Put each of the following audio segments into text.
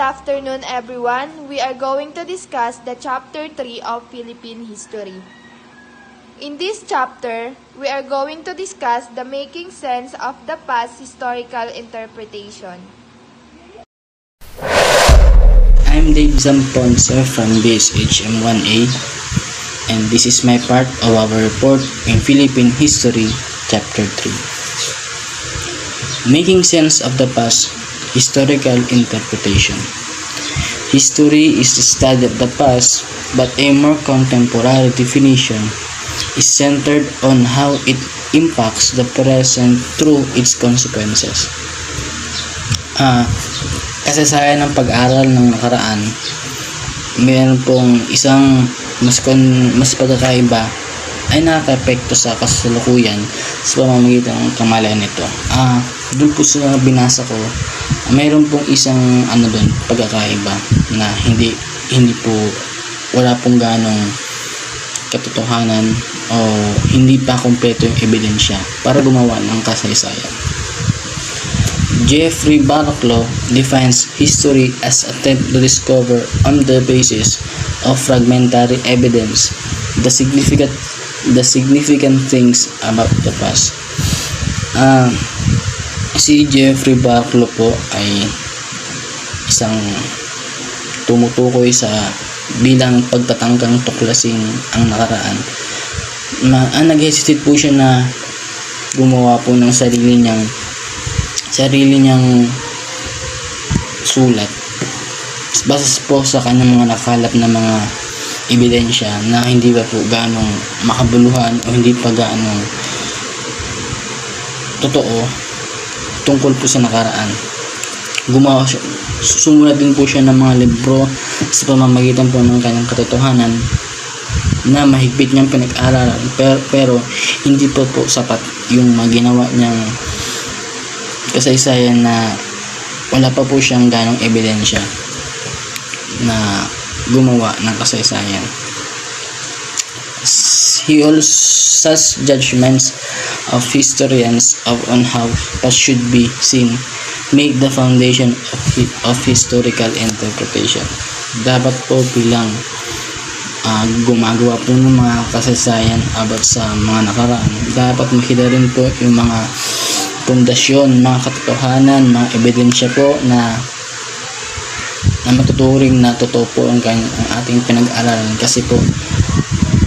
afternoon, everyone. We are going to discuss the Chapter 3 of Philippine History. In this chapter, we are going to discuss the making sense of the past historical interpretation. I'm Dave Zamponsa from BSHM 1A, and this is my part of our report in Philippine History, Chapter 3. Making sense of the past historical interpretation. History is the study of the past, but a more contemporary definition is centered on how it impacts the present through its consequences. Kasaysayan ng pag-aral ng nakaraan, mayroon pong isang mas pagkakaiba ay nakaka-epekto sa kasalukuyan sa pamamagitan ng kamalayan nito. Doon po sa binasa ko, mayroon pong isang doon pagkakaiba na hindi po wala pong ganong katotohanan o hindi pa kumpleto yung ebidensya para gumawa ng kasaysayan. Jeffrey Barlow defines history as attempt to discover on the basis of fragmentary evidence the significant things about the past. Si Jeffrey Barlow po ay isang tumutukoy sa bilang pagtatangkang tuklasin ang nakaraan. Nag-hesitate po siya na gumawa po ng sarili niyang sulat base po sa kanyang mga nakalap na mga ebidensya na hindi pa po ganong makabuluhan o hindi pa ganong totoo tungkol po sa nakaraan. Sumulat din po siya ng mga libro sa pamamagitan po ng kanyang katotohanan na mahigpit niyang pinag-aralan, pero hindi po sapat yung maginawa niyang kasaysayan na wala pa po siyang ganong ebidensya na gumawa ng kasaysayan. He also such judgments of historians on how past should be seen make the foundation of historical interpretation. Dapat po bilang gumagawa po ng mga kasaysayan about sa mga nakaraan, dapat makita rin po yung mga pundasyon, mga katotohanan, mga ebidensya po na matuturing na totoo po ang ating pinag-aralan, kasi po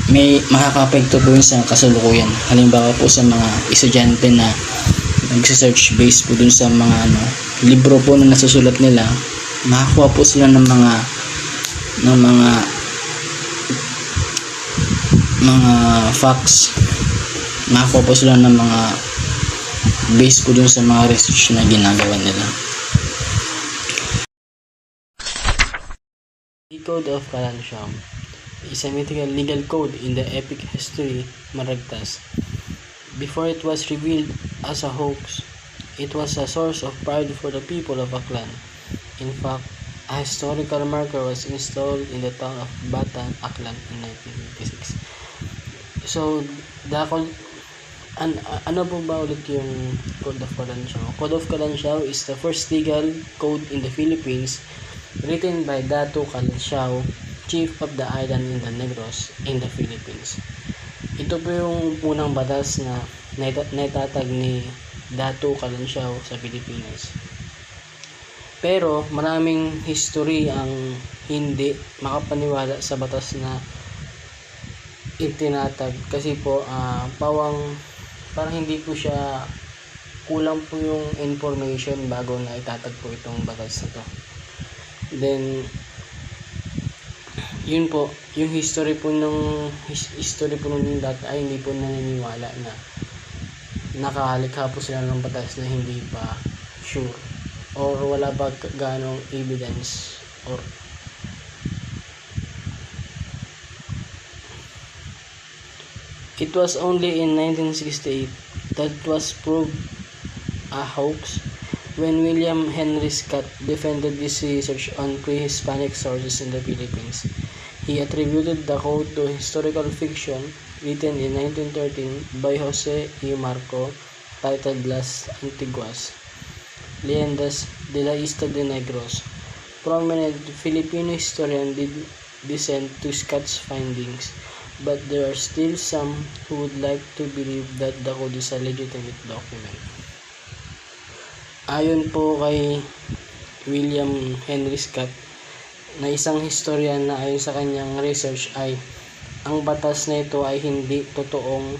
may makaka-apekto po yun sa kasalukuyan. Halimbawa po sa mga estudyante na nagse-search base po dun sa mga libro po na nasusulat nila, makakuha po sila ng mga facts, makakuha po sila ng mga base po dun sa mga research na ginagawa nila. The Code of Kalansiam is a mythical legal code in the epic history Maragtas. Before it was revealed as a hoax, it was a source of pride for the people of Aklan. In fact, a historical marker was installed in the town of Batan, Aklan in 1956. So, ano po ba ulit yung Code of Kalansiam? Code of Kalansiam is the first legal code in the Philippines written by Datu Kalansiam, chief of the island in the Negros in the Philippines. Ito po yung unang batas na naitatag ni Datu Kalansiam sa Pilipinas. Pero maraming history ang hindi makapaniwala sa batas na itinatag, kasi po parang hindi po siya, kulang po yung information bago na itatag po itong batas na to. Then yun po, yung history po nung dati ay hindi po naniniwala na nakahalikha po sila ng batas na hindi pa sure or wala pa ganong evidence or it was only in 1968 that it was proved a hoax when William Henry Scott defended this research on pre-Hispanic sources in the Philippines. He attributed the code to historical fiction written in 1913 by Jose E. Marco titled Las Antiguas Leyendas de la Isla de Negros. prominent Filipino historian did dissent to Scott's findings, but there are still some who would like to believe that the code is a legitimate document. Ayon po kay William Henry Scott, na isang historian na ayon sa kanyang research ay ang batas na ito ay hindi totoong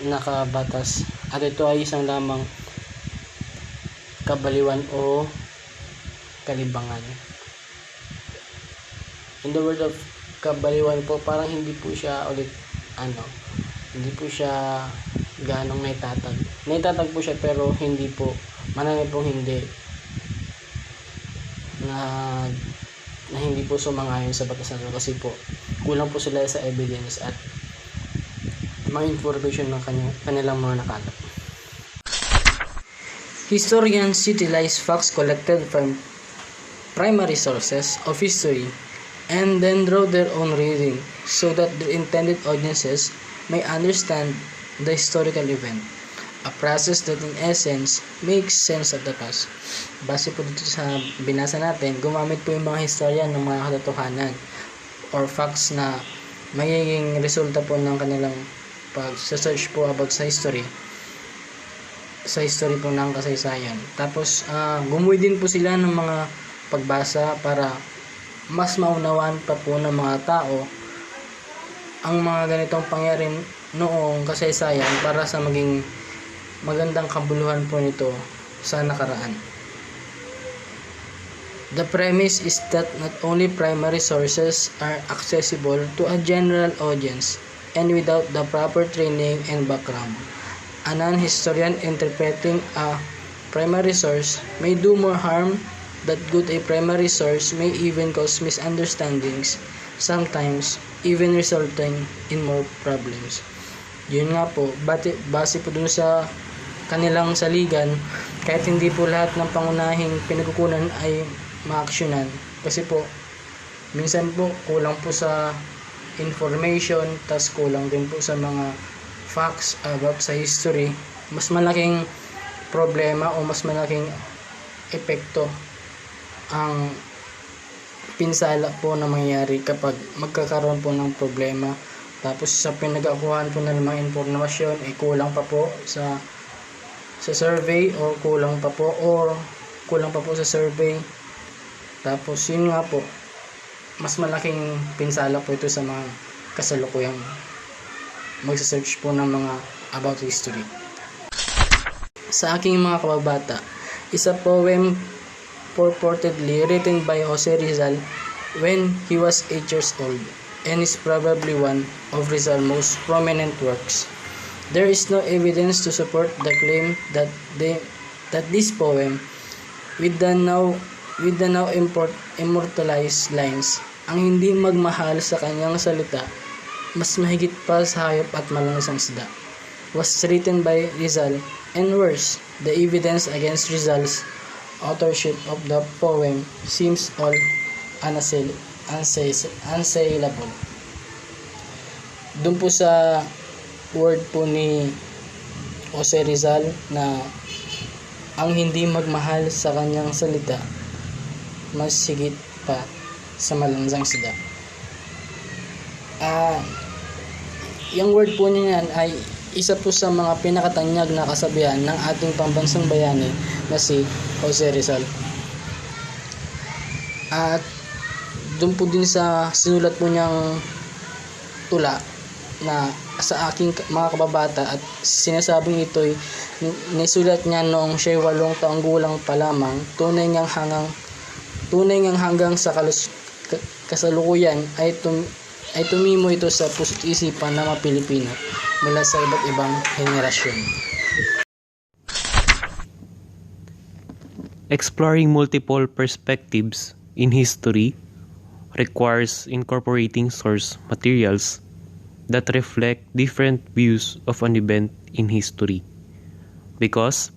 nakabatas at ito ay isang lamang kabaliwan o kalibangan. In the word of kabaliwan po, parang hindi po siya hindi po siya ganong naitatag po siya, pero hindi po, marami pong hindi na hindi po sumangayon sa batas na ito kasi po kulang po sila sa evidence at mga information ng kanilang mga nakalap. Historians utilize facts collected from primary sources of history and then draw their own reading so that their intended audiences may understand the historical event, a process that in essence makes sense of the past. Base po dito sa binasa natin, gumamit po yung mga historian ng mga katotohanan or facts na magiging resulta po ng kanilang pag-search po about sa history po ng kasaysayan. Tapos gumuhit din po sila ng mga pagbasa para mas maunawaan pa po ng mga tao ang mga ganitong pangyari noong kasaysayan para sa maging magandang kabuluhan po nito sa nakaraan. The premise is that not only primary sources are accessible to a general audience and without the proper training and background, a non-historian interpreting a primary source may do more harm than good. A primary source may even cause misunderstandings, sometimes even resulting in more problems. Yun nga po, base po dun sa kanilang saligan, kahit hindi po lahat ng pangunahing pinagkukunan ay ma-actionan, kasi po minsan po kulang po sa information, tas kulang din po sa mga facts about sa history, mas malaking problema o mas malaking epekto ang pinsala po na mangyayari kapag magkakaroon po ng problema. Tapos sa pinag-akuhan po ng mga informasyon ay kulang pa po sa survey or kulang pa po sa survey. Tapos yun nga po, mas malaking pinsala po ito sa mga kasalukuyang magsa-search po ng mga about history. Sa aking mga kababata, isa poem purportedly written by Jose Rizal when he was 8 years old and is probably one of Rizal's most prominent works. There is no evidence to support the claim that this poem, with the now immortalized lines, ang hindi magmahal sa kanyang salita, mas mahigit pa sa hayop at malansang isda, was written by Rizal, and worse, the evidence against Rizal's authorship of the poem seems all unassailable. Doon po sa word po ni Jose Rizal na ang hindi magmahal sa kanyang salita, mas higit pa sa malansang isda. Yung word po niya yan ay isa po sa mga pinakatanyag na kasabihan ng ating pambansang bayani na si Jose Rizal. At doon po din sa sinulat po niyang tula na sa aking mga kababata, at sinasabing ito'y nisulat niya noong siya'y 8 taong gulang pa lamang. Tunay ngang hanggang sa kasalukuyan ay tumimo ito sa puso't isipan ng mga Pilipino mula sa iba't ibang henerasyon. Exploring multiple perspectives in history requires incorporating source materials that reflect different views of an event in history, because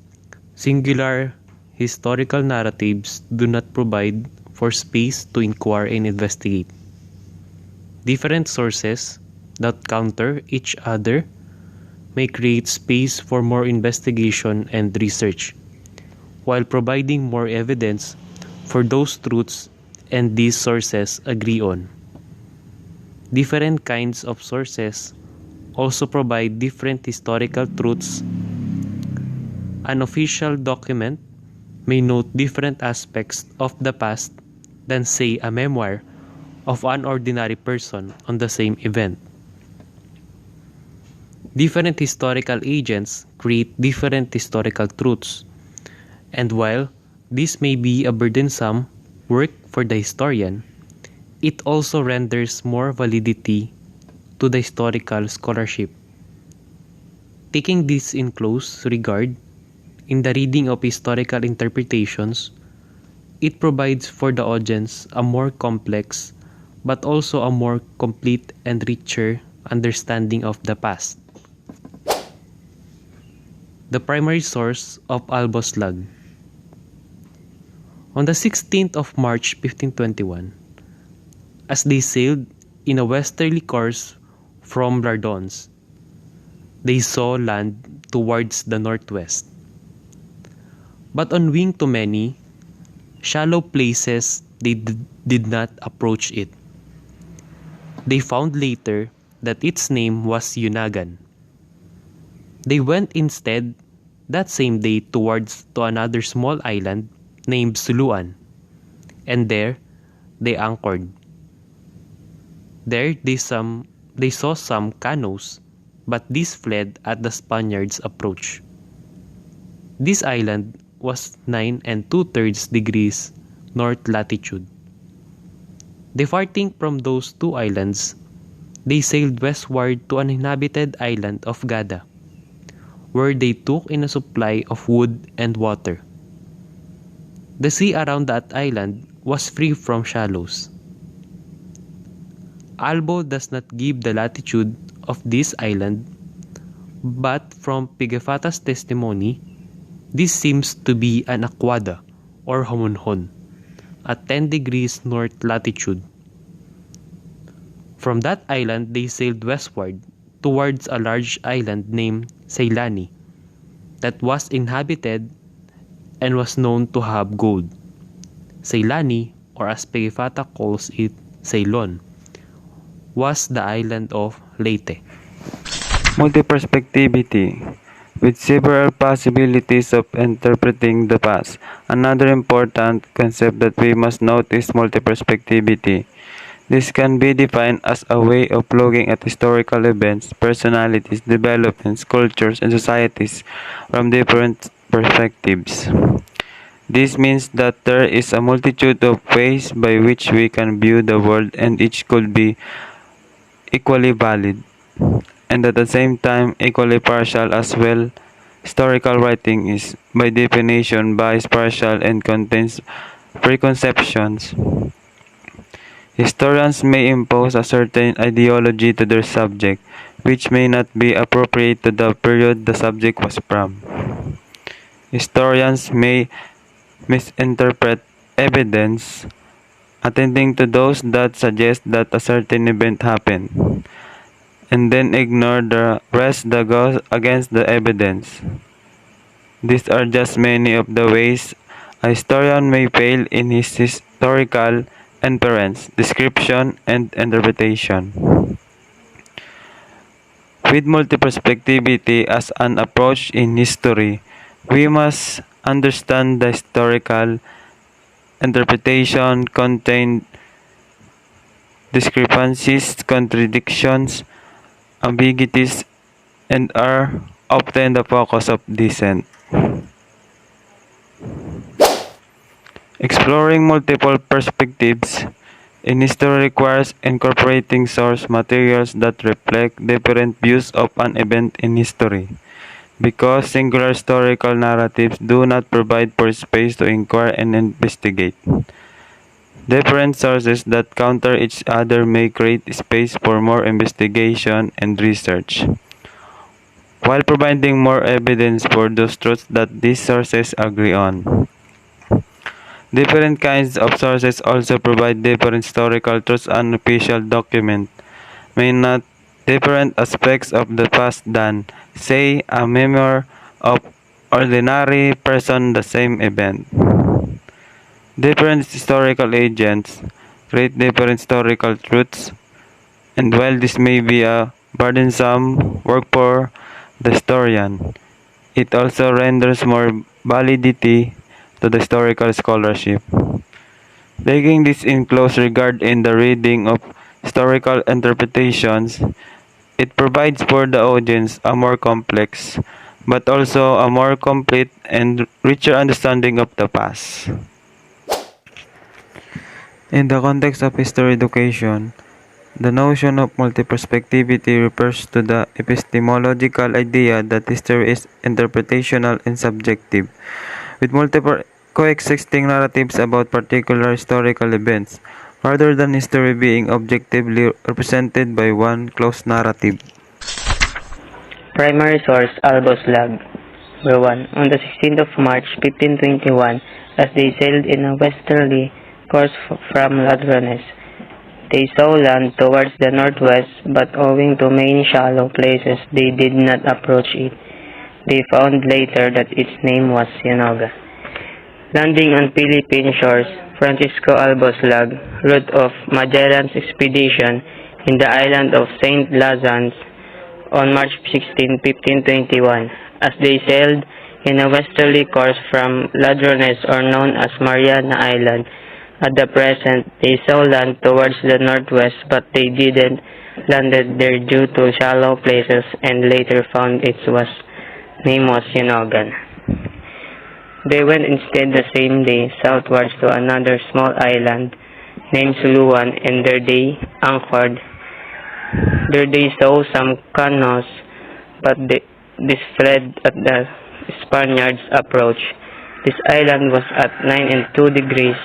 singular historical narratives do not provide for space to inquire and investigate. Different sources that counter each other may create space for more investigation and research, while providing more evidence for those truths and these sources agree on. Different kinds of sources also provide different historical truths. An official document may note different aspects of the past than, say, a memoir of an ordinary person on the same event. Different historical agents create different historical truths, and while this may be a burdensome work for the historian, it also renders more validity to the historical scholarship. Taking this in close regard, in the reading of historical interpretations, it provides for the audience a more complex but also a more complete and richer understanding of the past. The primary source of Alboslag. On the 16th of March 1521, as they sailed in a westerly course from Lardons, they saw land towards the northwest. But on wing to many shallow places, they did not approach it. They found later that its name was Yunagan. They went instead that same day towards to another small island named Suluan, and there they anchored. There they saw some canoes, but these fled at the Spaniards' approach. This island was 9 2/3 degrees north latitude. Departing from those two islands, they sailed westward to an inhabited island of Gada, where they took in a supply of wood and water. The sea around that island was free from shallows. Albo does not give the latitude of this island, but from Pigafetta's testimony, this seems to be an aquada or homonhon at 10 degrees north latitude. From that island, they sailed westward towards a large island named Ceylani that was inhabited and was known to have gold. Ceylani, or as Pigafetta calls it, Ceylon, was the island of Leyte. Multiperspectivity, with several possibilities of interpreting the past. Another important concept that we must note is multiperspectivity. This can be defined as a way of looking at historical events, personalities, developments, cultures, and societies from different perspectives. This means that there is a multitude of ways by which we can view the world, and each could be equally valid, and at the same time equally partial as well. Historical writing is, by definition, biased, partial, and contains preconceptions. Historians may impose a certain ideology to their subject, which may not be appropriate to the period the subject was from. Historians may misinterpret evidence, attending to those that suggest that a certain event happened, and then ignore the rest that goes against the evidence. These are just many of the ways a historian may fail in his historical inference, description, and interpretation. With multiperspectivity as an approach in history, we must understand the historical interpretation contained discrepancies, contradictions, ambiguities, and are often the focus of dissent. Exploring multiple perspectives in history requires incorporating source materials that reflect different views of an event in history, because singular historical narratives do not provide for space to inquire and investigate. Different sources that counter each other may create space for more investigation and research, while providing more evidence for those truths that these sources agree on. Different kinds of sources also provide different historical truths. An official document may not different aspects of the past than, say, a memoir of ordinary person the same event. Different historical agents create different historical truths, and while this may be a burdensome work for the historian, it also renders more validity to the historical scholarship. Taking this in close regard in the reading of historical interpretations, it provides for the audience a more complex, but also a more complete and richer understanding of the past. In the context of history education, the notion of multiperspectivity refers to the epistemological idea that history is interpretational and subjective, with multiple coexisting narratives about particular historical events, rather than history being objectively represented by one closed narrative. Primary source Albus Lag. Number 1. On the 16th of March 1521, as they sailed in a westerly course from Ladrones, they saw land towards the northwest, but owing to many shallow places they did not approach it. They found later that its name was Sinoga. Landing on Philippine shores, Francisco Albus Lag wrote of Magellan's expedition in the island of Saint Lazans on March 16, 1521, as they sailed in a westerly course from Ladrones, or known as Mariana Island. At the present, they saw land towards the northwest, but they didn't landed there due to shallow places, and later found its name was Sinogan. They went instead the same day southwards to another small island named Suluan, and there they anchored. There they saw some canoes, but this fled at the Spaniards' approach. This island was at 9 and 2 degrees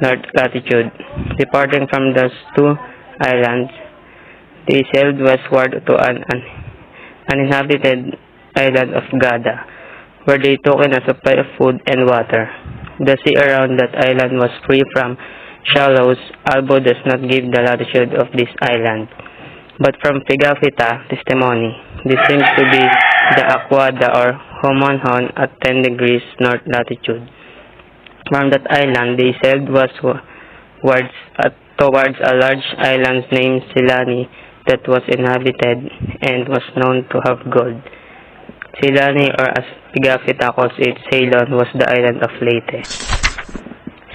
north latitude. Departing from those two islands, they sailed westward to an uninhabited island of Gada, where they took in a supply of food and water. The sea around that island was free from shallows. Albo does not give the latitude of this island, but from Pigafetta testimony, this seems to be the Aquada or Homonhon at 10 degrees north latitude. From that island, they sailed towards a large island named Silani that was inhabited and was known to have gold. Silani, or as Pigafetta calls it, Ceylon, was the island of Leyte.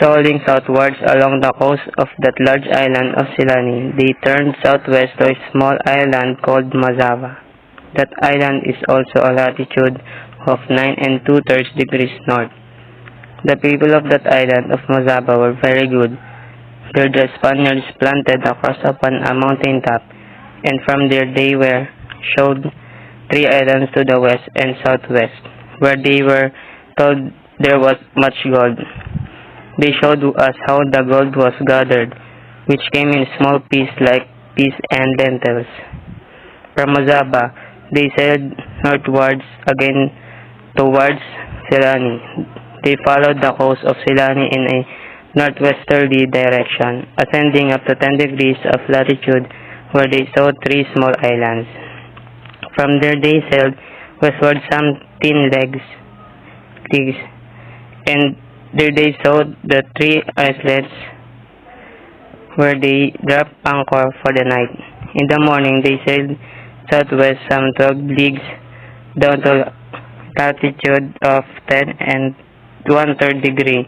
Sailing southwards along the coast of that large island of Silani, they turned southwest to a small island called Mazava. That island is also a latitude of 9 and 2/3 degrees north. The people of that island of Mazava were very good. There the Spaniards planted a cross upon a mountain top, and from there they were showed 3 islands to the west and southwest, where they were told there was much gold. They showed us how the gold was gathered, which came in small pieces like peas and lentils. From Mazaba, they sailed northwards again towards Silani. They followed the coast of Silani in a northwesterly direction, ascending up to 10 degrees of latitude, where they saw 3 small islands. From there they sailed westward some 10 leagues, and there they saw the 3 islets, where they dropped anchor for the night. In the morning they sailed southwest some 12 leagues down to latitude of 10 and 1/3 degree.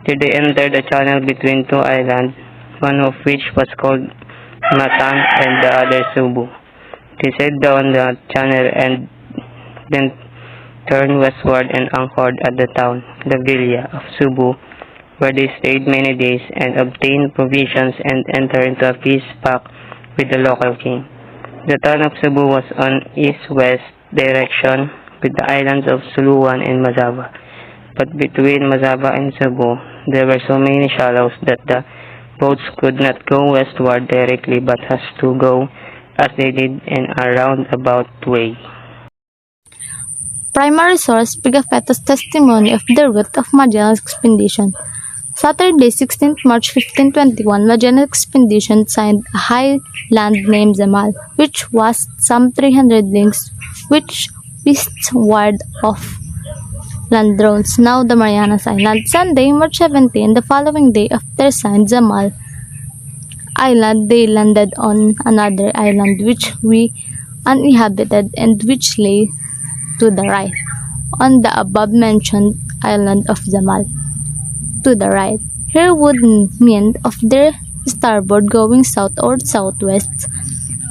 There they entered a channel between 2 islands, one of which was called Matan and the other Subu. They sailed down the channel and then turned westward and anchored at the town, the villa of Subu, where they stayed many days and obtained provisions and entered into a peace pact with the local king. The town of Subu was on east-west direction with the islands of Suluan and Mazava. But between Mazava and Cebu, there were so many shallows that the boats could not go westward directly but has to go as they did in a roundabout way. Primary source Pigafetta's testimony of the route of Magellan's expedition. Saturday, 16th March 1521, Magellan expedition signed a high land named Zamal, which was some 300 links, which westward of Landrones, now the Marianas Island. Sunday, March 17, the following day after signed Zamal Island, they landed on another island which we uninhabited and which lay to the right, on the above-mentioned island of Zamal. To the right. Here would mean of their starboard going south or southwest.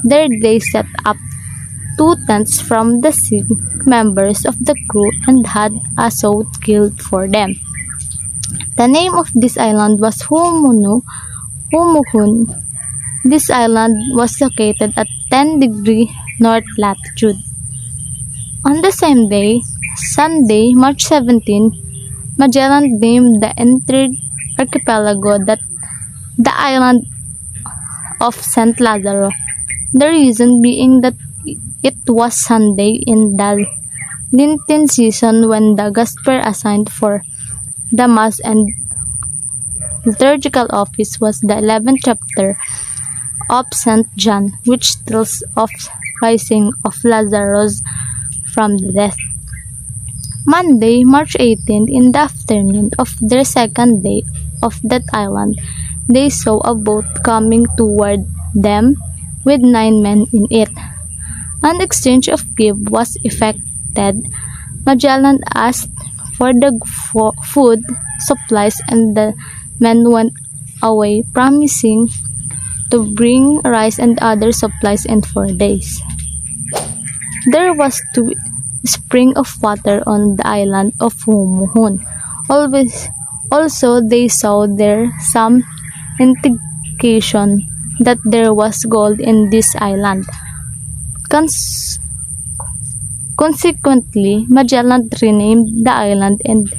There they set up 2 tents from the sick members of the crew and had a sow killed for them. The name of this island was Humuhun. This island was located at 10° north latitude. On the same day, Sunday, March 17, Magellan named the entered archipelago that the island of St. Lazaro, the reason being that it was Sunday in the Lenten season when the Gospel assigned for the Mass and liturgical office was the 11th chapter of St. John, which tells of rising of Lazarus from the dead. Monday, March 18, in the afternoon of their second day of that island, they saw a boat coming toward them with 9 men in it. An exchange of gifts was effected. Magellan asked for the food supplies and the men went away, promising to bring rice and other supplies in 4 days. There was 2 springs of water on the island of Humuhun. Also, they saw there some indication that there was gold in this island. Consequently, Magellan renamed the island and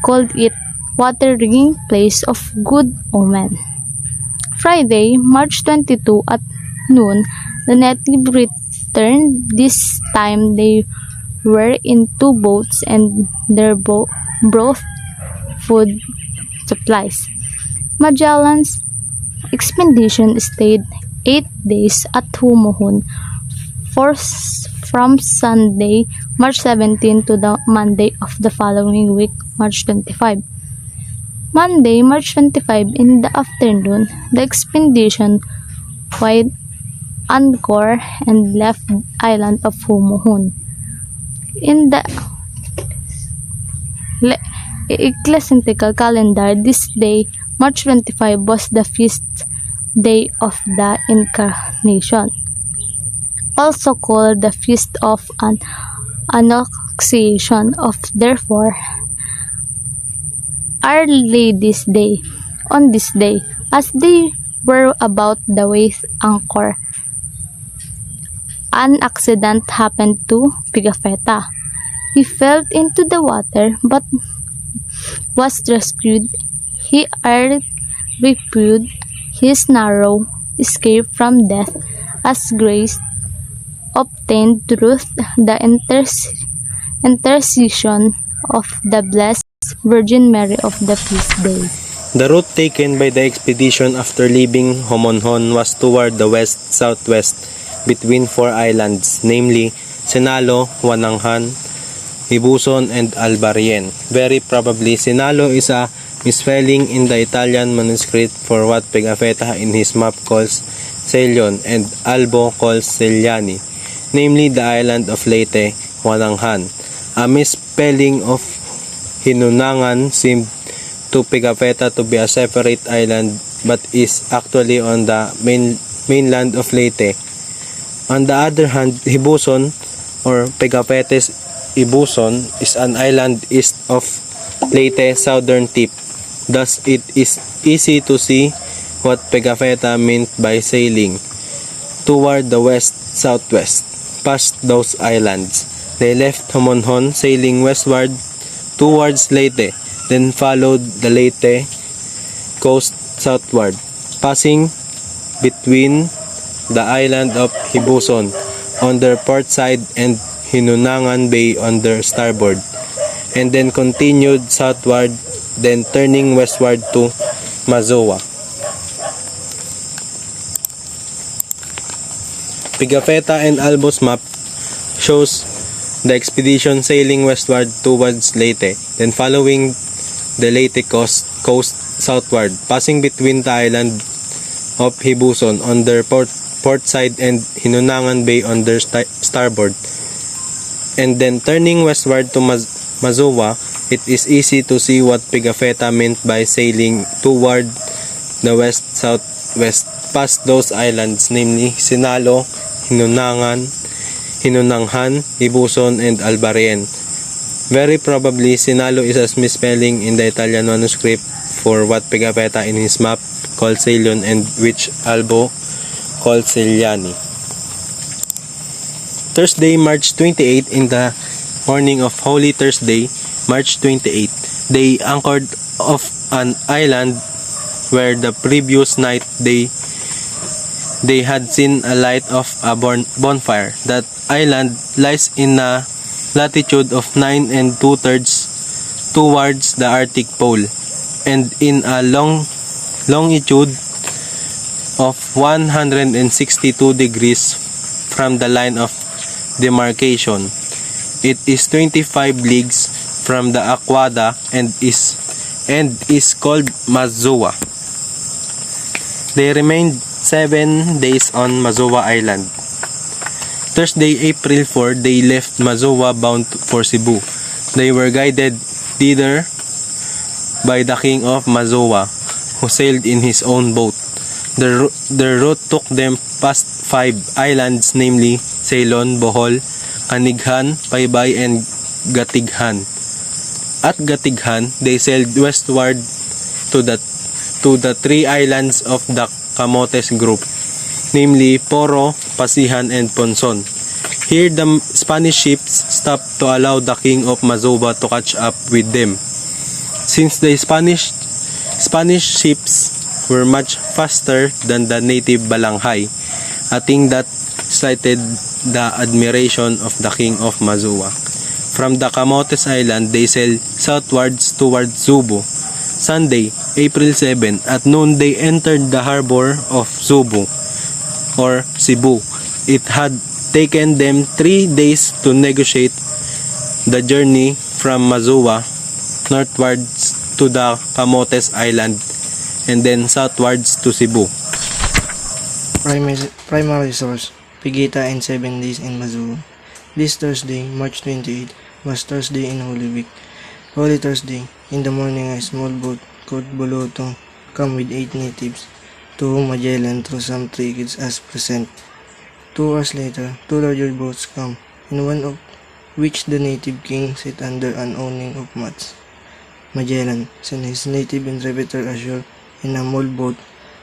called it Watering Place of Good Omen. Friday, March 22 at noon, the native returned. This time they were in 2 boats and their brought food supplies. Magellan's expedition stayed 8 days at Humuhun from Sunday, March 17 to the Monday of the following week, March 25. Monday, March 25 in the afternoon, the expedition weighed anchor and left the island of Humuhun. In the ecclesiastical calendar, this day, March 25, was the feast day of the Incarnation, also called the Feast of Annunciation. Therefore, Our Lady's Day. On this day, as they were about the weigh anchor, an accident happened to Pigafetta. He fell into the water but was rescued. He reviewed his narrow escape from death as grace obtained through the intercession of the Blessed Virgin Mary of the feast day. The route taken by the expedition after leaving Homonhon was toward the west-southwest between 4 islands, namely Sinalo, Wananghan, Ibuson, and Albarien. Very probably, Sinalo is a misspelling in the Italian manuscript for what Pigafetta in his map calls Celion and Albo calls Celiani, namely the island of Leyte, Wananghan. A misspelling of Hinunangan seemed to Pigafetta to be a separate island but is actually on the mainland of Leyte. On the other hand, Hibuson or Pigafetta's Ibuson is an island east of Leyte's southern tip. Thus, it is easy to see what Pigafetta meant by sailing toward the west-southwest past those islands. They left Homonhon sailing westward towards Leyte, then followed the Leyte coast southward, passing between the island of Hibuson on their port side and Hinunangan Bay on their starboard, and then continued southward then turning westward to Mazoa. Pigafetta and Albo's map shows the expedition sailing westward towards Leyte, then following the Leyte coast southward, passing between the island of Hibuson on their port side and Hinunangan Bay on their starboard, and then turning westward to Mazoa. It is easy to see what Pigafetta meant by sailing toward the west-southwest past those islands, namely Sinalo, Hinunanghan, Ibuson, and Albarien. Very probably, Sinalo is a misspelling in the Italian manuscript for what Pigafetta in his map called Ceylon and which Albo called Celiani. Thursday, March 28, in the morning of Holy Thursday, March 28, they anchored off an island where the previous night they had seen a light of a bonfire. That island lies in a latitude of 9 2/3 towards the Arctic Pole and in a longitude of 162 degrees from the line of demarcation. It is 25 leagues from the Aquada and is called Mazoa. They remained 7 days on Mazoa Island. Thursday, April 4, they left Mazoa bound for Cebu. They were guided thither by the king of Mazoa, who sailed in his own boat. Their route took them past 5 islands, namely Ceylon, Bohol, Canighan, Paybay, and Gatighan. At Gatighan, they sailed westward to the 3 islands of the Camotes group, namely Poro, Pasihan, and Ponson. Here the Spanish ships stopped to allow the king of Mazoba to catch up with them. Since the Spanish ships were much faster than the native Balanghay, a thing that excited the admiration of the king of Mazoa. From the Camotes Island, they sailed southwards towards Zubo. Sunday, April 7, at noon they entered the harbor of Zubo, or Cebu. It had taken them 3 days to negotiate the journey from Mazoa northwards to the Camotes Island and then southwards to Cebu. Primary source, Pigita and 7 days in Mazoa. This Thursday, March 28, was Thursday in Holy Week. Holy Thursday, in the morning a small boat called Boloto came with 8 natives, to whom Magellan threw some trinkets as present. 2 hours later, 2 larger boats come, in one of which the native king sat under an awning of mats. Magellan sent his native interpreter ashore in a small boat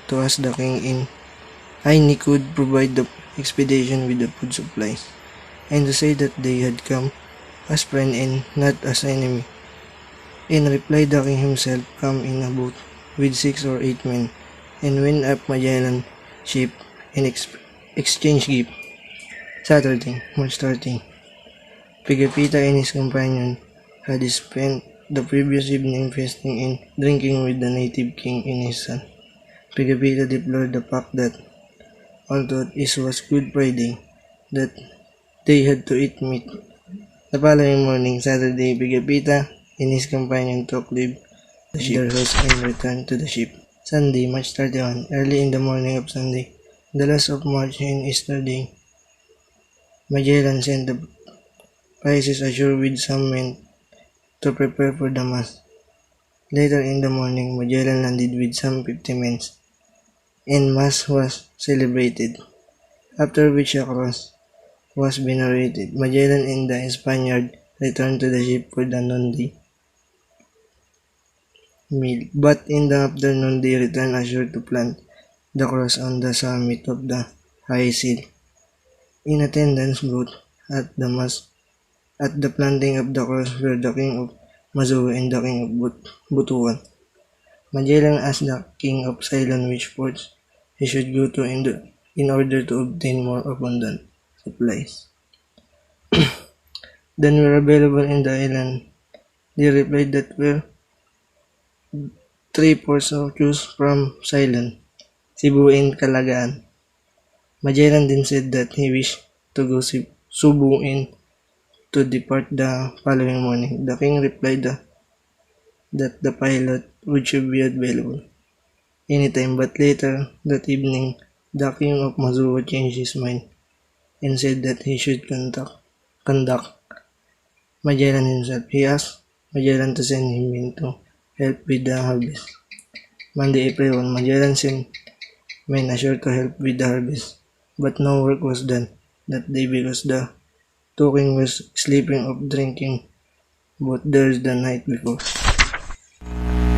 to ask the king in he could provide the expedition with the food supplies, and to say that they had come as friend and not as enemy. In reply, the king himself came in a boat with 6 or 8 men, and went up Magellan's ship and exchanged gifts. Saturday, March 30. Pigafetta and his companion had spent the previous evening feasting and drinking with the native king and his son. Pigafetta deplored the fact that, although it was Good Friday, that they had to eat meat. The following morning, Saturday, Pigafetta and his companion took leave of their host and returned to the ship. Sunday, March 31, early in the morning of Sunday, the last of March and Easter Day, Magellan sent the pieces ashore with some men to prepare for the Mass. Later in the morning, Magellan landed with some 50 men, and Mass was celebrated, after which a cross was venerated. Magellan and the Spaniard returned to the ship for the noonday meal, but in the afternoon they returned ashore to plant the cross on the summit of the high seal. In attendance both at the Mass at the planting of the cross were the king of Mazoa and the king of Butuan. Magellan asked the king of Ceylon which ports he should go to in order to obtain more abundant supplies than were available in the island. They replied that where 3/4 of Jews from Ceylon, Cebu and Calagaan. Magellan then said that he wished to go Cebu and to depart the following morning. The king replied that the pilot would should be available anytime, but later that evening, the king of Mazuru changed his mind and said that he should conduct Magellan himself. He asked Magellan to send him in to help with the harvest. Monday, April 1, Magellan sent men ashore to help with the harvest, but no work was done that day because the two kings was sleeping or drinking both theirs the night before.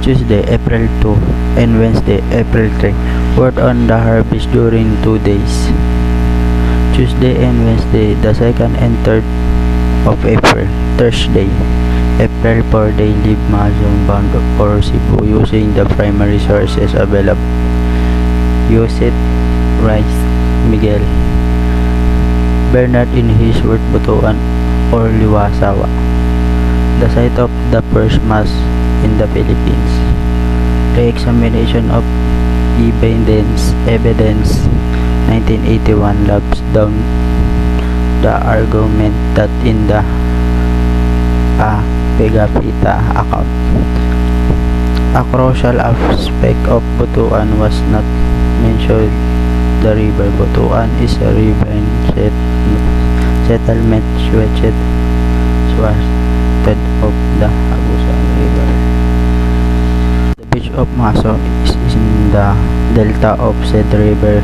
Tuesday, April 2 and Wednesday, April 3 worked on the harvest during 2 days. Tuesday and Wednesday, the 2nd and 3rd of April. Thursday, April 4, they leave Mazon bound for Cebu using the primary sources available. Yusef, Rice, Miguel, Bernard in his word Butuan or Liwasawa, the site of the first mass in the Philippines. Re-examination of evidence 1981 laps down the argument that in the Pegapita account, a crucial aspect of Butuan was not mentioned. The river Butuan is a river settlement situated southwest of the Agusan River. The beach of Maso is in the delta of said river.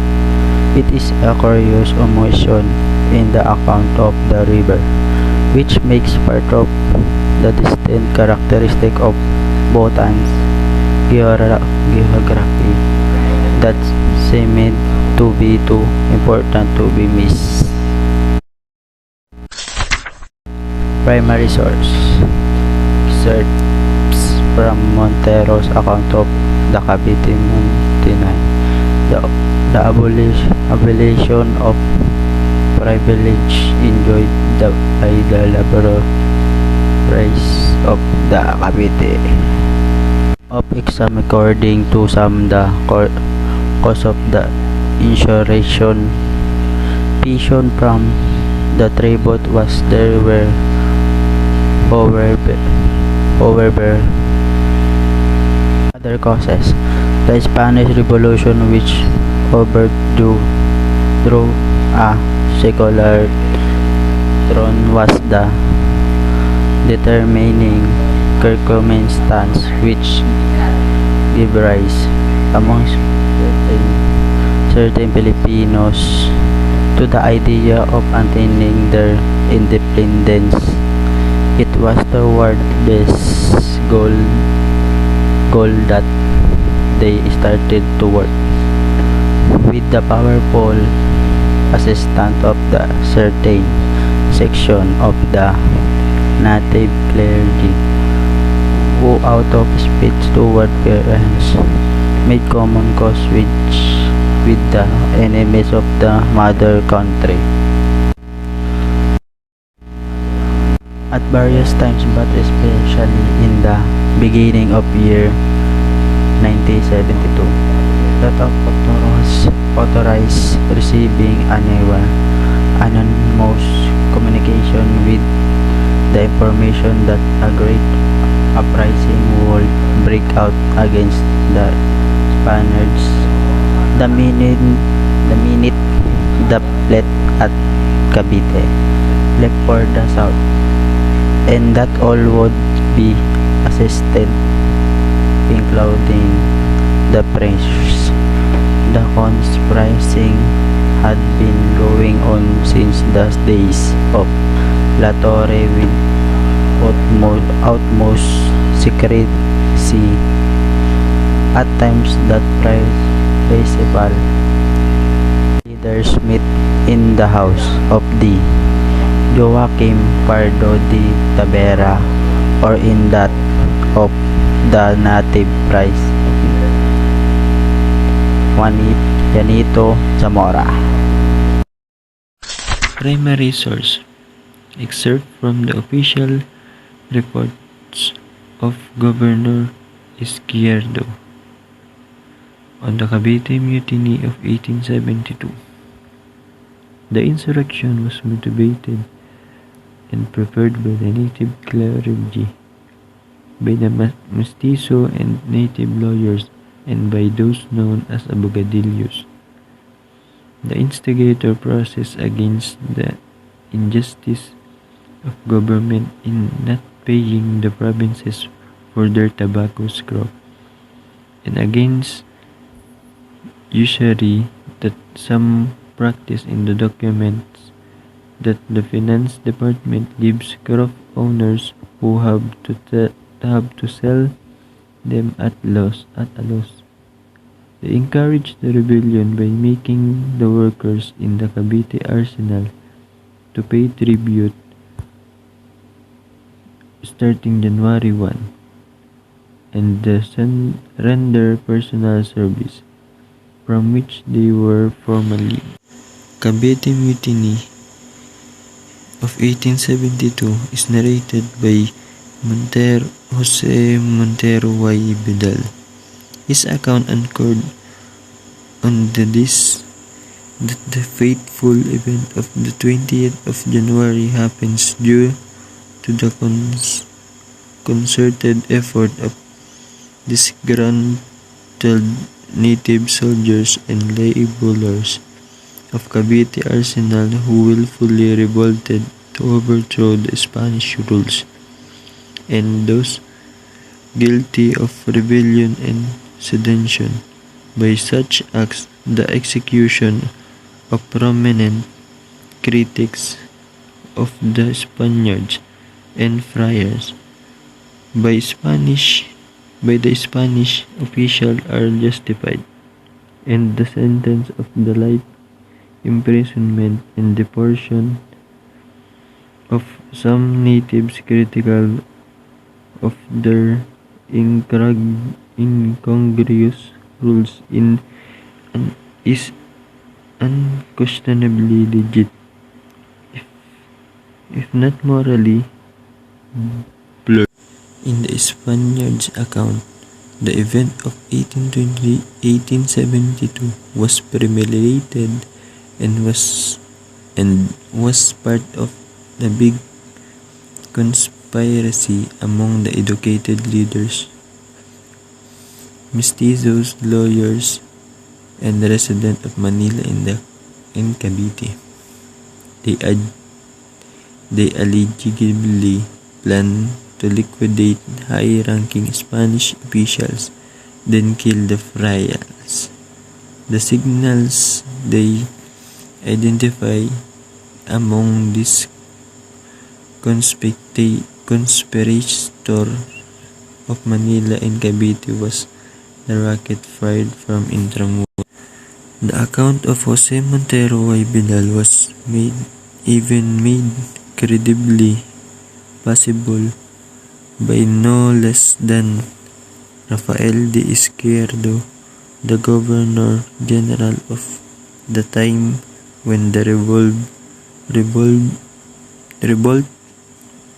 It is a curious omission in the account of the river, which makes part of the distinct characteristic of Bhutan's geography that seemed to be too important to be missed. Primary source: excerpts from Montero's account of the Cavite Mountain. The abolition of privilege enjoyed by the laboratories of the Cavite of exam. According to some, the cause of the insurrection petition from the tribute was there were however other causes. The Spanish Revolution, which overthrew a secular throne, was the determining circumstance which gave rise among certain Filipinos to the idea of attaining their independence. It was toward this goal that they started to work with the powerful assistance of the certain section of the native clergy, who out of speech toward parents made common cause with the enemies of the mother country. At various times, but especially in the beginning of year 1972, that of authorized receiving anonymous communication with the information that a great uprising would break out against the Spaniards the minute the fleet at Cavite left for the south, and that all would be assisted, including the French. The conspiracy had been going on since the days of La Torre with utmost secrecy. At times that principal leaders meet in the house of the Joaquim Pardo de Tavera or in that of the native priest Juanito Zamora. Primary source: excerpt from the official reports of Governor Izquierdo. On the Cavite Mutiny of 1872, the insurrection was motivated and prepared by the native clergy, by the mestizo and native lawyers, and by those known as abogadillos. The instigator process against the injustice of government in not paying the provinces for their tobacco crop, and against usury that some practice in the documents that the finance department gives crop owners who have to sell them at a loss. They encouraged the rebellion by making the workers in the Cavite arsenal to pay tribute starting January 1 and render personal service, from which they were formerly. Cavite Mutiny of 1872 is narrated by Jose Montero y Vidal. His account anchored on this that the fateful event of the 20th of January happens due to the concerted effort of disgruntled native soldiers and laborers of Cavite Arsenal who willfully revolted to overthrow the Spanish rules, and those guilty of rebellion and sedition. By such acts, the execution of prominent critics of the Spaniards and friars by the Spanish official are justified, and the sentence of the life imprisonment and deportation of some natives critical of their incongruous rules is unquestionably legit, if not morally blurred. In the Spaniards' account, the event of 1872 was premeditated and was part of the big conspiracy among the educated leaders, mestizos, lawyers, and residents of Manila in Cavite. They allegedly planned to liquidate high-ranking Spanish officials, then kill the friars. The signals they identify among these conspirators of Manila and Cavite was the rocket fired from Intramuros. The account of Jose Montero y Vidal was made credibly possible by no less than Rafael de Izquierdo, the Governor-General of the time when the revolt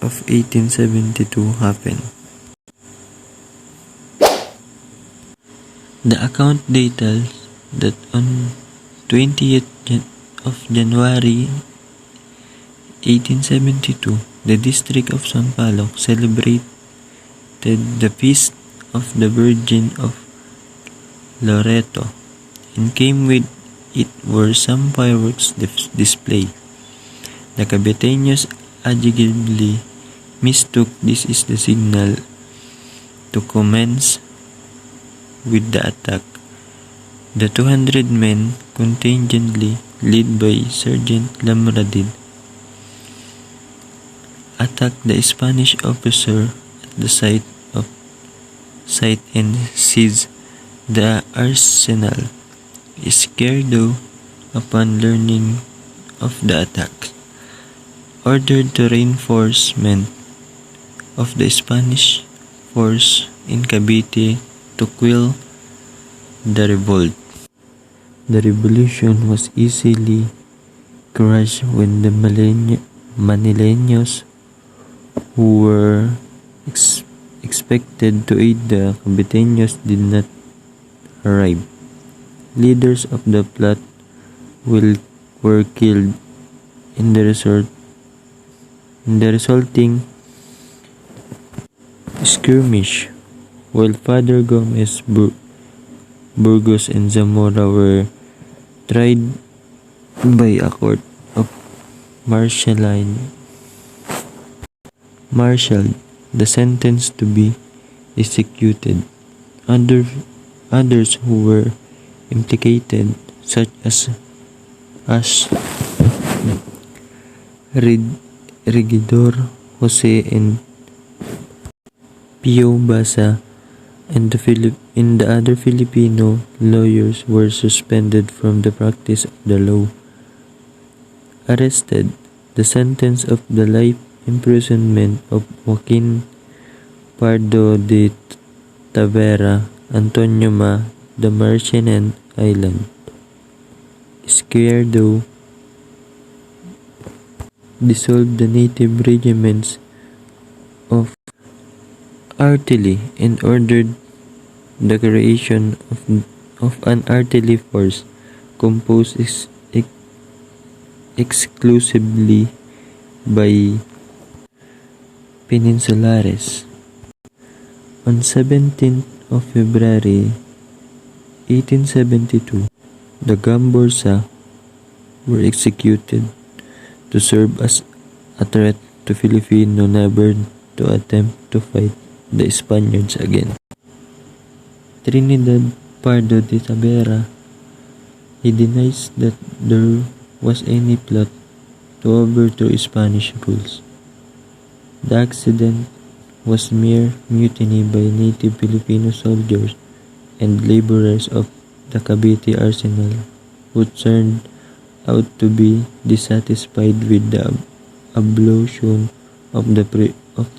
of 1872 happened. The account details that on 20th of January 1872, the district of Sampaloc celebrated the feast of the Virgin of Loreto, and came with it were some fireworks display. The Caviteños allegedly mistook this as the signal to commence with the attack. The 200 men contingently led by Sergeant Lamradid attacked the Spanish officer at the site and seized the arsenal. Izquierdo, upon learning of the attack, ordered the reinforcement of the Spanish force in Cavite to quell the revolt. The revolution was easily crushed when the Manileños, who were expected to aid the Caviteños did not arrive. Leaders of the plot were killed in the resulting skirmish, while Father Gomez Burgos and Zamora were tried by a court of martialed, the sentence to be executed. Others who were implicated, such as Regidor Jose and Pio Basa, and the other Filipino lawyers were suspended from the practice of the law. Arrested, the sentence of the life imprisonment of Joaquin Pardo de Tavera, Antonio Ma, the Marcianan Island, Izquierdo dissolved the native regiments of artillery and ordered the creation of an artillery force composed exclusively by Peninsulares. On 17th of February 1872, the Gamborsa were executed to serve as a threat to Filipino never to attempt to fight the Spaniards again. Trinidad Pardo de Tavera, he denies that there was any plot to overthrow Spanish rules. The accident was mere mutiny by native Filipino soldiers and laborers of the Cavite arsenal, who turned out to be dissatisfied with the abolition of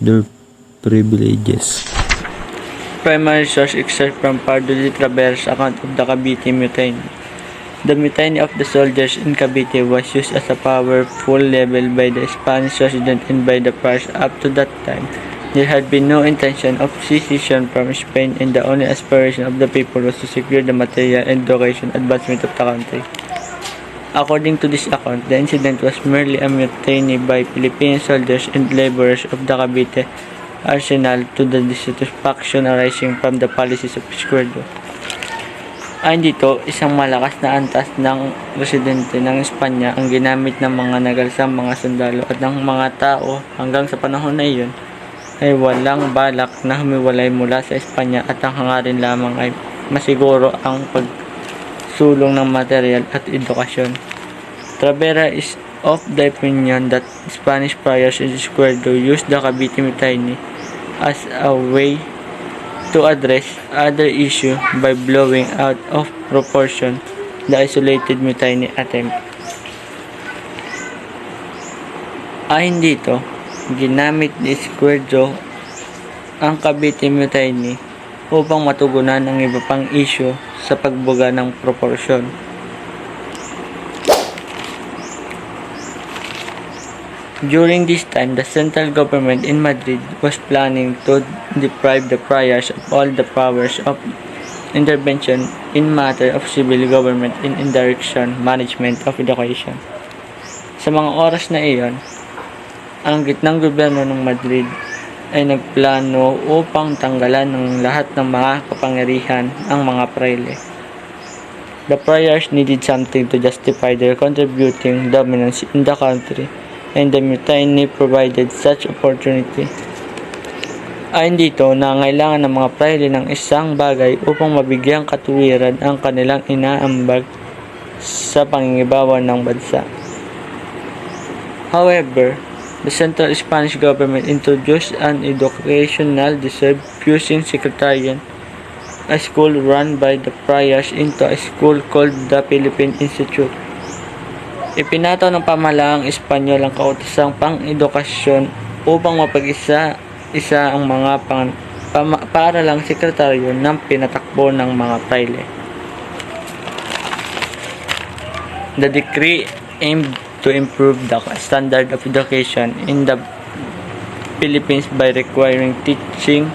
their privileges. Primary source excerpt from Pardo de Taveras' account of the Cavite Mutiny. The mutiny of the soldiers in Cavite was used as a powerful level by the Spanish resident and by the Friars. Up to that time, there had been no intention of secession from Spain, and the only aspiration of the people was to secure the material and education advancement of the country. According to this account, the incident was merely a mutiny by Filipino soldiers and laborers of the Cavite arsenal to the dissatisfaction arising from the policies of Izquierdo. Ayon dito, isang malakas na antas ng residente ng Espanya ang ginamit ng mga nagalasang mga sundalo at ng mga tao hanggang sa panahon na iyon ay walang balak na humiwalay mula sa Espanya at ang hangarin lamang ay masiguro ang pagsulong ng material at edukasyon. Tavera is of the opinion that Spanish friars in Izquierdo used the Cavite Mutiny as a way to address other issue by blowing out of proportion the isolated mutiny attempt. Ayon dito, ginamit ni Izquierdo ang Cavite Mutiny upang matugunan ang iba pang issue sa pagbuga ng proporsyon. During this time, the central government in Madrid was planning to deprive the friars of all the powers of intervention in matter of civil government and in direction management of education. Sa mga oras na iyon, ang gitnang gobyerno ng Madrid ay nagplano upang tanggalan ng lahat ng mga kapangyarihan ang mga praile. The friars needed something to justify their contributing dominance in the country, and the mutiny provided such opportunity. Ayon dito, nangangailangan ng mga praile ng isang bagay upang mabigyang katuwiran ang kanilang inaambag sa pangingibawan ng bansa. However, the central Spanish government introduced an educational reserve fusing secretariat, a school run by the friars, into a school called the Philippine Institute. Ipinataw ng pamahalaang Espanyol ang kautusang pang-edukasyon upang mapag-isa ang mga paaralang sekretaryo ng pinatakbo ng mga praile. The decree aimed to improve the standard of education in the Philippines by requiring teaching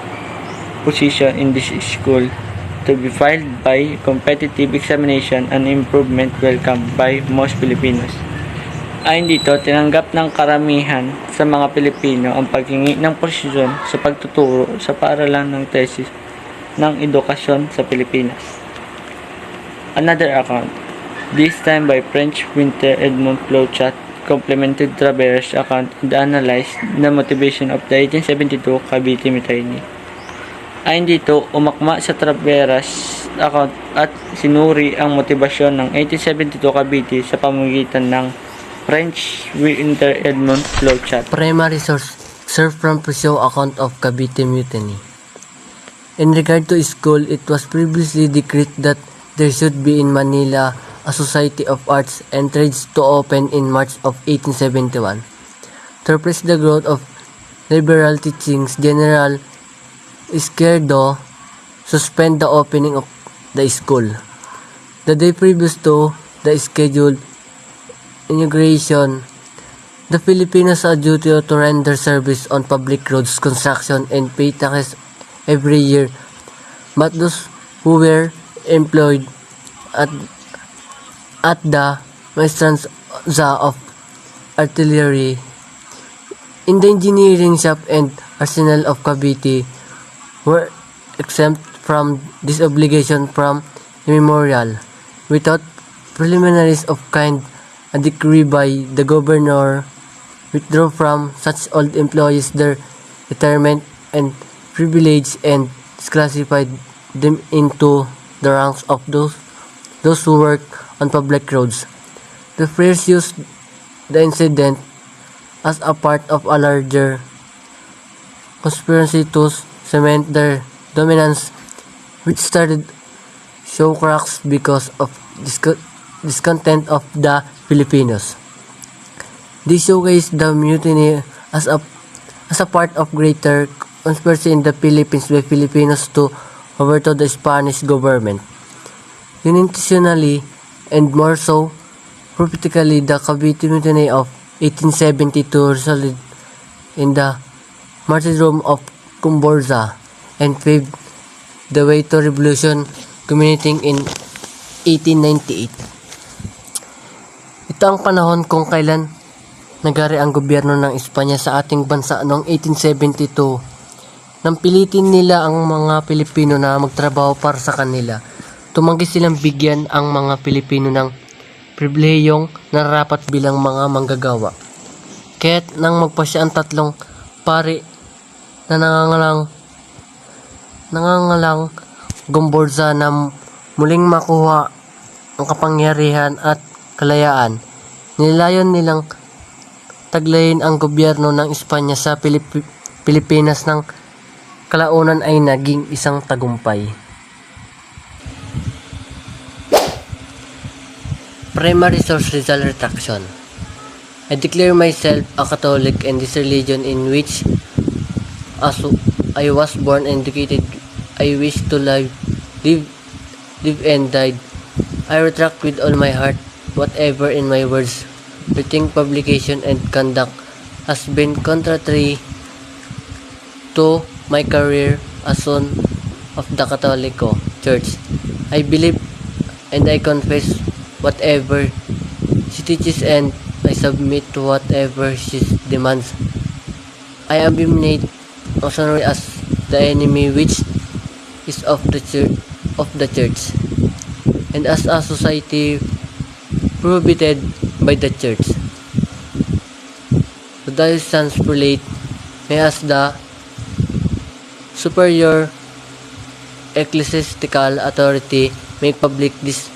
position in this school to be filed by competitive examination and improvement welcomed by most Filipinos. Ayon dito, tinanggap ng karamihan sa mga Pilipino ang paghingi ng posisyon sa pagtuturo sa paaralan ng tesis ng edukasyon sa Pilipinas. Another account, this time by French Winter Edmond Flochat, complemented Travere's account and analyzed the motivation of the 1872 Cavite Mutiny. Ayon dito, umakma sa Travere's account at sinuri ang motibasyon ng 1872 Cavite sa pamamagitan ng French Winter Edmond Flochat. Primary source served from Pusyo account of Cavite Mutiny. In regard to school, it was previously decreed that there should be in Manila a Society of Arts and Trades to open in March of 1871. To repress the growth of liberal teachings, General Izquierdo suspended the opening of the school. The day previous to the scheduled inauguration, the Filipinos are due to render service on public roads construction and pay taxes every year, but those who were employed at the maestranza of artillery, in the engineering shop and arsenal of Cavite were exempt from this obligation from immemorial. Without preliminaries of kind, a decree by the governor withdrew from such old employees their retirement and privilege and classified them into the ranks of those who work on public roads. The friars used the incident as a part of a larger conspiracy to cement their dominance, which started show cracks because of discontent of the Filipinos. This showcased the mutiny as a part of greater conspiracy in the Philippines by Filipinos to overthrow the Spanish government. Unintentionally and more so prophetically, the Cavite Mutiny of 1872 resulted in the martyrdom of Comborza and paved the way to revolution culminating in 1898. Ito ang panahon kung kailan nagari ang gobyerno ng Espanya sa ating bansa noong 1872. Nang pilitin nila ang mga Pilipino na magtrabaho para sa kanila, tumanggi silang bigyan ang mga Pilipino ng pribilehiyong nararapat bilang mga manggagawa. Kaya't nang magpasya ang tatlong pari na nangangalang Gomborza na muling makuha ang kapangyarihan at kalayaan, nilayon nilang taglayin ang gobyerno ng Espanya sa Pilipinas ng kalaunan ay naging isang tagumpay. Primary source result retraction. I declare myself a Catholic and this religion in which as I was born and educated, I wish to live and died. I retract with all my heart whatever in my words, writing, publication, and conduct has been contrary to my career as son of the Catholic Church. I believe and I confess whatever she teaches and I submit to whatever she demands. I abominate masonry as the enemy which is of the church and as a society prohibited by the church. The diocese prelate may as the superior ecclesiastical authority make public this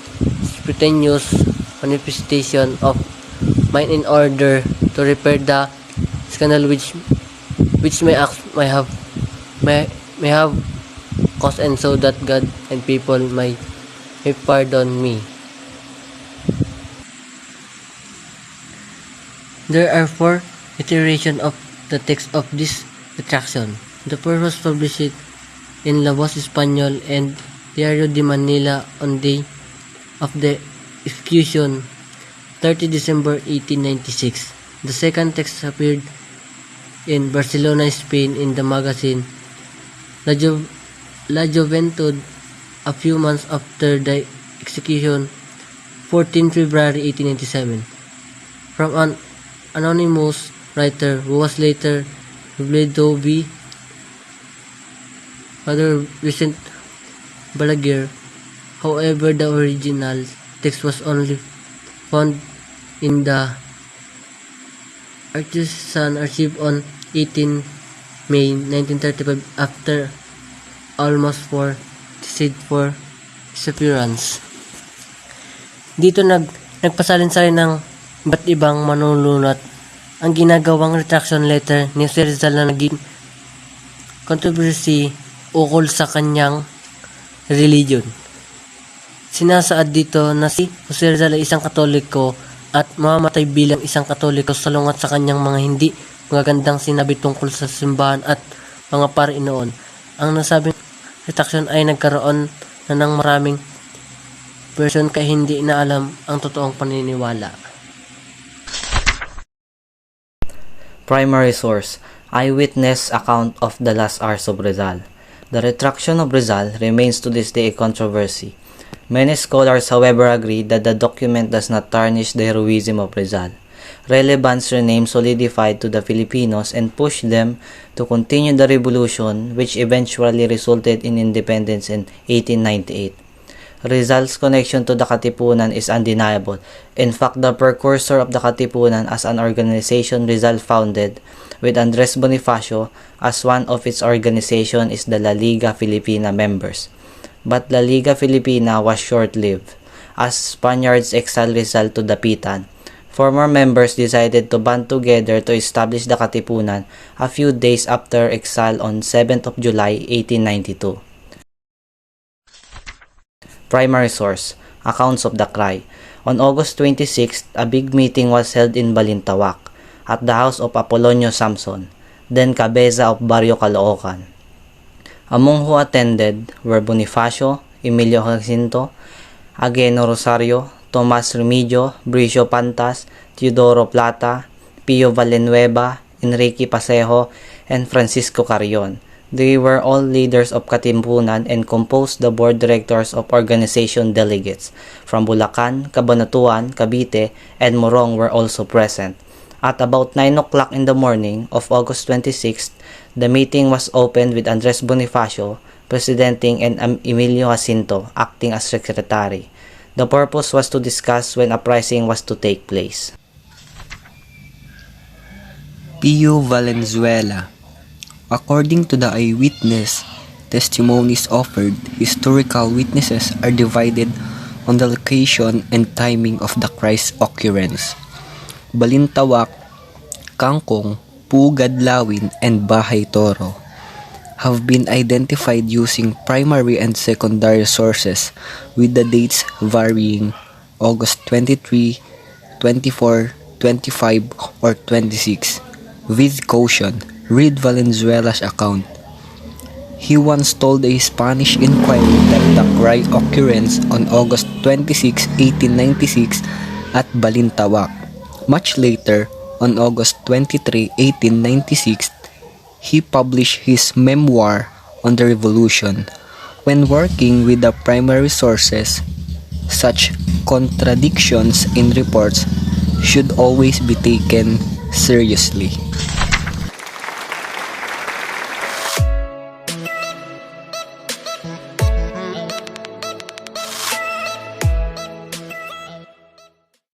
spontaneous manifestation of mine in order to repair the scandal which my acts may have caused, and so that God and people may pardon me. There are 4 iterations of the text of this retraction. The first was published in La Voz Español and Diario de Manila on day of the execution, 30 December 1896. The second text appeared in Barcelona, Spain in the magazine La La Juventud a few months after the execution, 14 February 1897, from an anonymous writer who was later revealed to be Father Vicent Balaguer. However, the original text was only found in the Artisan Archive on 18 May 1935 after almost 4 decades for disappearance. Dito nagpasalin-salin ng iba't ibang manununot ang ginagawang retraction letter ni Jose Rizal na naging controversy ukol sa kanyang religion. Sinasaad dito na si Jose Rizal ay isang Katoliko at mamamatay bilang isang Katoliko salungat sa kanyang mga hindi magagandang sinabi tungkol sa simbahan at mga Panginoon. Ang nasabing retraction ay nagkaroon na ng maraming version kaya hindi na alam ang totoong paniniwala. Primary source: Eyewitness account of the last hours of Rizal. The retraction of Rizal remains to this day a controversy. Many scholars, however, agree that the document does not tarnish the heroism of Rizal. Relevance remained solidified to the Filipinos and pushed them to continue the revolution, which eventually resulted in independence in 1898. Rizal's connection to the Katipunan is undeniable. In fact, the precursor of the Katipunan as an organization Rizal founded, with Andres Bonifacio as one of its organization, is the La Liga Filipina members. But La Liga Filipina was short-lived, as Spaniards exiled Rizal to Dapitan. Former members decided to band together to establish the Katipunan a few days after exile on 7th of July 1892. Primary source: Accounts of the Cry. On August 26th, a big meeting was held in Balintawak at the house of Apolonio Samson, then Cabeza of Barrio Caloocan. Among who attended were Bonifacio, Emilio Jacinto, Ageno Rosario, Tomas Remigio, Bricio Pantas, Teodoro Plata, Pio Valenzuela, Enrique Pasejo, and Francisco Carrion. They were all leaders of Katipunan and composed the board directors of organization delegates. From Bulacan, Cabanatuan, Cavite, and Morong were also present. At about 9 o'clock in the morning of August 26th, the meeting was opened with Andres Bonifacio presidenting and Emilio Jacinto acting as secretary. The purpose was to discuss when uprising was to take place. Pio Valenzuela. According to the eyewitness testimonies offered, historical witnesses are divided on the location and timing of the Christ occurrence. Balintawak, Kangkong, Pugadlawin, and Bahay Toro have been identified using primary and secondary sources, with the dates varying August 23, 24, 25, or 26. With caution, read Valenzuela's account. He once told a Spanish inquiry that the cry occurrence on August 26, 1896 at Balintawak. Much later, on August 23, 1896, he published his memoir on the revolution. When working with the primary sources, such contradictions in reports should always be taken seriously.